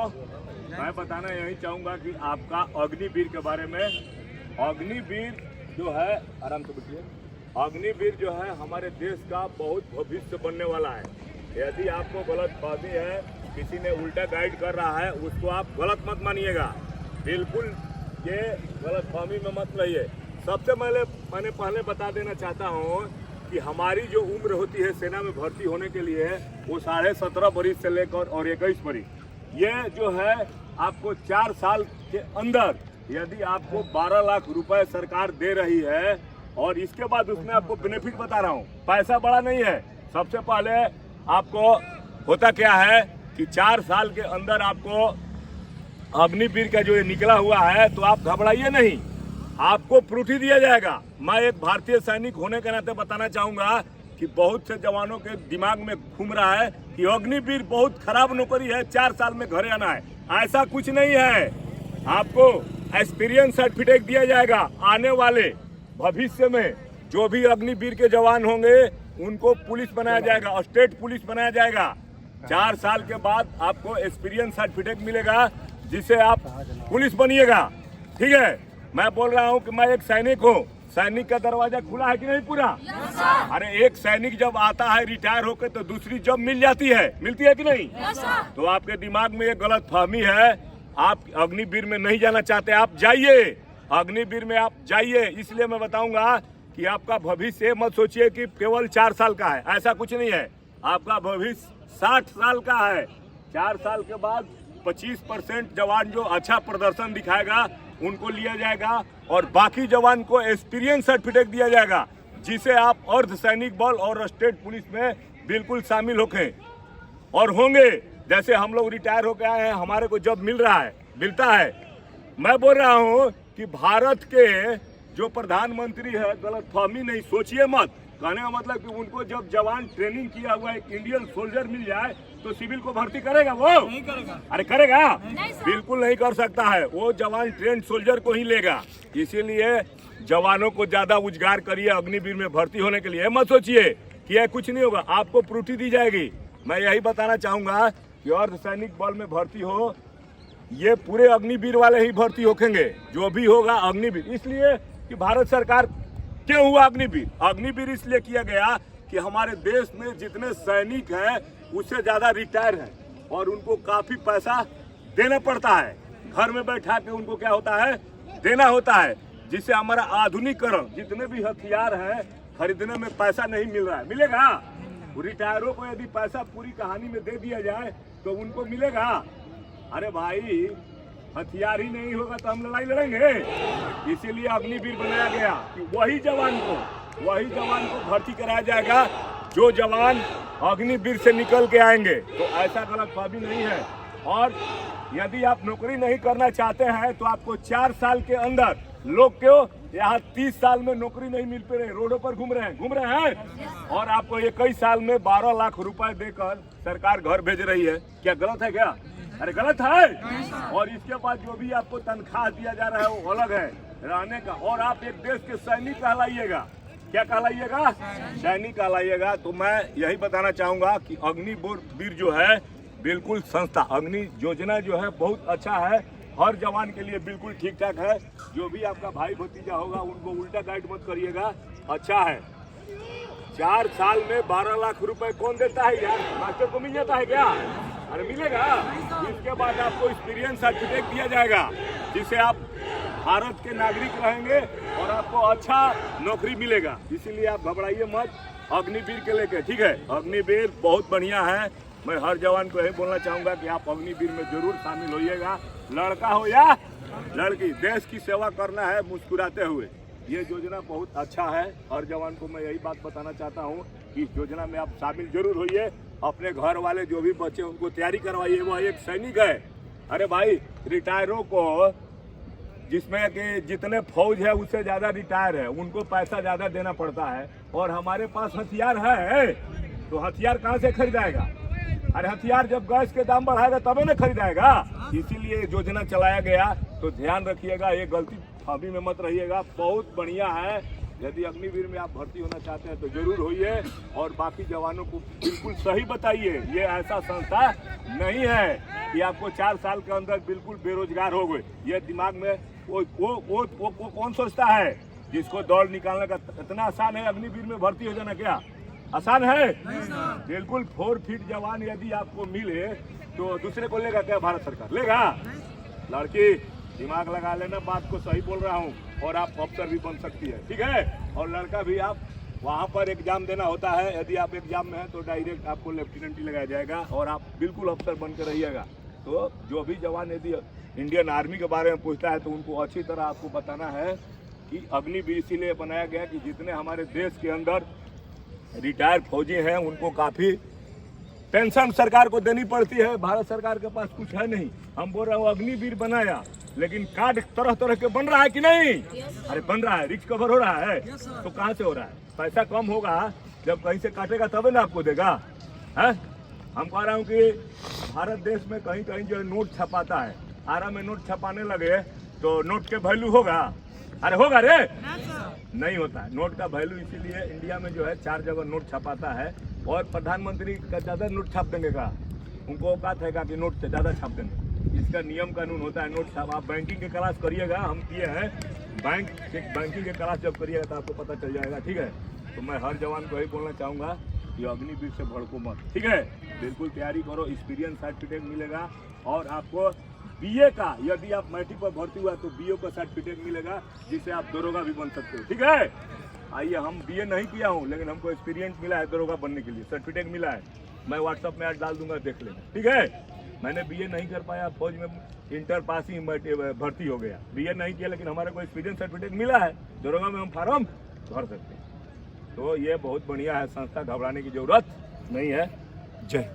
मैं बताना यही चाहूँगा कि आपका अग्निवीर के बारे में। अग्निवीर जो है, आराम से बैठिए, अग्निवीर जो है हमारे देश का बहुत भविष्य बनने वाला है। यदि आपको गलत फहमी है, किसी ने उल्टा गाइड कर रहा है, उसको आप गलत मत मानिएगा, बिल्कुल ये गलत फहमी में मत रहिए। सबसे मैंने पहले बता देना चाहता हूँ कि हमारी जो उम्र होती है सेना में भर्ती होने के लिए वो 17.5 बरिस से लेकर और 21 बरिस, ये जो है आपको 4 साल के अंदर यदि आपको 12 लाख रुपए सरकार दे रही है, और इसके बाद उसमें आपको बेनिफिट बता रहा हूँ, पैसा बड़ा नहीं है। सबसे पहले आपको होता क्या है कि 4 साल के अंदर आपको अग्निवीर का जो ये निकला हुआ है, तो आप घबराइए नहीं, आपको प्रूफ दिया जाएगा। मैं एक भारतीय सैनिक होने के नाते बताना चाहूँगा कि बहुत से जवानों के दिमाग में घूम रहा है कि अग्निवीर बहुत खराब नौकरी है, 4 साल में घरे आना है। ऐसा कुछ नहीं है, आपको एक्सपीरियंस सर्टिफिकेट दिया जाएगा। आने वाले भविष्य में जो भी अग्निवीर के जवान होंगे उनको पुलिस बनाया जाएगा, स्टेट पुलिस बनाया जाएगा। 4 साल के बाद आपको एक्सपीरियंस सर्टिफिकेट मिलेगा, जिसे आप पुलिस बनिएगा। ठीक है, मैं बोल रहा हूँ कि मैं एक सैनिक हूँ। सैनिक का दरवाजा खुला है कि नहीं पूरा? अरे एक सैनिक जब आता है रिटायर होकर तो दूसरी जॉब मिल जाती है, मिलती है कि नहीं? तो आपके दिमाग में ये गलत फहमी है, आप अग्निवीर में नहीं जाना चाहते, आप जाइए, अग्निवीर में आप जाइए। इसलिए मैं बताऊंगा कि आपका भविष्य मत सोचिए कि केवल 4 साल का है, ऐसा कुछ नहीं है। आपका भविष्य 60 साल का है। 4 साल के बाद 25% जवान जो अच्छा प्रदर्शन दिखाएगा उनको लिया जाएगा, और बाकी जवान को एक्सपीरियंस सर्टिफिकेट दिया जाएगा, जिसे आप अर्धसैनिक बल और स्टेट पुलिस में बिल्कुल शामिल होके और होंगे। जैसे हम लोग रिटायर होकर आए हैं, हमारे को जॉब मिल रहा है, मिलता है। मैं बोल रहा हूँ कि भारत के जो प्रधानमंत्री है, गलत फहमी नहीं सोचिए मत। कहने का मतलब कि उनको जब जवान ट्रेनिंग किया हुआ एक इंडियन सोल्जर मिल जाए तो सिविल को भर्ती करेगा? वो नहीं करेगा। अरे करेगा? बिल्कुल नहीं कर सकता है, वो जवान ट्रेन सोल्जर को ही लेगा। इसीलिए जवानों को ज्यादा उजगार करिए अग्निवीर में भर्ती होने के लिए। मत सोचिए कि यह कुछ नहीं होगा, आपको प्रूफ दी जाएगी। मैं यही बताना चाहूंगा कि अर्धसैनिक बल में भर्ती हो, ये पूरे अग्निवीर वाले ही भर्ती होखेंगे, जो भी होगा अग्निवीर। इसलिए कि भारत सरकार क्यों हुआ अग्निवीर? अग्निवीर इसलिए किया गया कि हमारे देश में जितने सैनिक हैं उससे ज्यादा रिटायर हैं, और उनको काफी पैसा देना पड़ता है। घर में बैठा के उनको क्या होता है, देना होता है, जिससे हमारा आधुनिकीकरण, जितने भी हथियार हैं खरीदने में पैसा नहीं मिल रहा है। मिलेगा? रिटायरों को यदि पैसा पूरी कहानी में दे दिया जाए तो उनको मिलेगा? अरे भाई, हथियार ही नहीं होगा तो हम लड़ाई लड़ेंगे? इसीलिए अग्निवीर बनाया गया कि वही जवान को भर्ती कराया जाएगा जो जवान अग्निवीर से निकल के आएंगे। तो ऐसा गलत फहमी नहीं है। और यदि आप नौकरी नहीं करना चाहते हैं तो आपको 4 साल के अंदर, लोग क्यों यहाँ 30 साल में नौकरी नहीं मिल पा रहे, रोडों पर घूम रहे हैं, और आपको 21 साल में 12 लाख रुपए देकर सरकार घर भेज रही है। क्या गलत है? क्या अरे गलत है? और इसके बाद जो भी आपको तनख्वाह दिया जा रहा है वो अलग है रहने का, और आप एक देश के सैनिक कहलाइएगा। क्या कहलाइएगा? सैनिक कहलाइएगा। तो मैं यही बताना चाहूंगा कि अग्निवीर जो है बिल्कुल संस्था, अग्नि योजना जो है बहुत अच्छा है, हर जवान के लिए बिल्कुल ठीक ठाक है। जो भी आपका भाई भतीजा होगा उनको उल्टा गाइड मत करिएगा, अच्छा है। 4 साल में 12 लाख रुपए कौन देता है यार? मास्टर को मिल जाता है क्या? अरे मिलेगा। इसके बाद आपको एक्सपीरियंस सर्टिफिकेट दिया जाएगा, जिससे आप भारत के नागरिक रहेंगे और आपको अच्छा नौकरी मिलेगा। इसीलिए आप घबराइए मत अग्निवीर के लेके। ठीक है, अग्निवीर बहुत बढ़िया है। मैं हर जवान को यही बोलना चाहूँगा कि आप अग्निवीर में जरूर शामिल होइएगा, लड़का हो या लड़की। देश की सेवा करना है मुस्कुराते हुए। ये योजना बहुत अच्छा है। हर जवान को मैं यही बात बताना चाहता हूँ कि इस योजना में आप शामिल जरूर होइए। अपने घर वाले जो भी बच्चे उनको तैयारी करवाइए। वो एक सैनिक है। अरे भाई, रिटायरों को, जिसमें कि जितने फौज है उससे ज्यादा रिटायर है, उनको पैसा ज्यादा देना पड़ता है, और हमारे पास हथियार है तो हथियार कहाँ से खरीदाएगा? अरे हथियार जब गैस के दाम बढ़ाएगा तभी ना खरीदाएगा। इसीलिए योजना चलाया गया। तो ध्यान रखिएगा, ये गलती फहमी में मत रहिएगा। बहुत बढ़िया है, यदि अग्निवीर में आप भर्ती होना चाहते हैं तो जरूर होइए और बाकी जवानों को बिल्कुल सही बताइए। ये ऐसा संस्था नहीं है कि आपको 4 साल के अंदर बिल्कुल बेरोजगार हो गए। ये दिमाग में वो कौन सोचता है? जिसको दौड़ निकालने का इतना आसान है अग्निवीर में भर्ती हो जाना, क्या आसान है? बिल्कुल 4 फीट जवान यदि आपको मिले तो दूसरे को लेगा क्या भारत सरकार? लेगा? लड़की दिमाग लगा लेना, बात को सही बोल रहा हूँ, और आप अफसर भी बन सकती है, ठीक है। और लड़का भी, आप वहाँ पर एग्जाम देना होता है, यदि आप एग्जाम में हैं तो डायरेक्ट आपको लेफ्टिनेंट ही लगाया जाएगा और आप बिल्कुल अफसर बन के रहिएगा। तो जो भी जवान यदि इंडियन आर्मी के बारे में पूछता है तो उनको अच्छी तरह आपको बताना है कि अग्निवीर इसीलिए बनाया गया कि जितने हमारे देश के अंदर रिटायर्ड फौजी हैं उनको काफ़ी पेंशन सरकार को देनी पड़ती है। भारत सरकार के पास कुछ है नहीं। हम बोल रहे हो अग्निवीर बनाया, लेकिन कार्ड तरह तरह के बन रहा है कि नहीं? अरे बन रहा है, रिच कवर हो रहा है, तो कहाँ से हो रहा है? पैसा कम होगा, जब कहीं से काटेगा तभी ना आपको देगा, है? हम कह रहा हूँ कि भारत देश में कहीं कहीं जो नोट छपाता है, आरा में नोट छपाने लगे तो नोट के वैल्यू होगा? अरे होगा रे? नहीं होता है। नोट का वैल्यू इसीलिए इंडिया में जो है 4 जगह नोट छपाता है, और प्रधानमंत्री का ज़्यादा नोट छाप देंगे का? उनको औकात है कि नोट से ज़्यादा छाप देंगे? इसका नियम कानून होता है नोट छाप। आप बैंकिंग के क्लास करिएगा, हम किए हैं बैंकिंग के क्लास जब करिएगा तो आपको पता चल जाएगा, ठीक है। तो मैं हर जवान को यही बोलना चाहूँगा कि अग्निवीर से भड़को मत, ठीक है। बिल्कुल तैयारी करो, एक्सपीरियंस सर्टिफिकेट मिलेगा, और आपको बीए का, यदि आप मैट्रिक पर भर्ती हुआ तो बीए का सर्टिफिकेट मिलेगा, जिससे आप दरोगा भी बन सकते हो, ठीक है। आइए, हम बीए नहीं किया हूँ लेकिन हमको एक्सपीरियंस मिला है दरोगा बनने के लिए, सर्टिफिकेट मिला है। मैं व्हाट्सअप में आज डाल दूंगा, देख लेना, ठीक है। मैंने बीए नहीं कर पाया, फौज में इंटर पास ही भर्ती हो गया, बीए नहीं किया, लेकिन हमारे को एक्सपीरियंस सर्टिफिकेट मिला है, दरोगा में हम फार्म भर सकते हैं। तो ये बहुत बढ़िया है संस्था, घबराने की जरूरत नहीं है। जय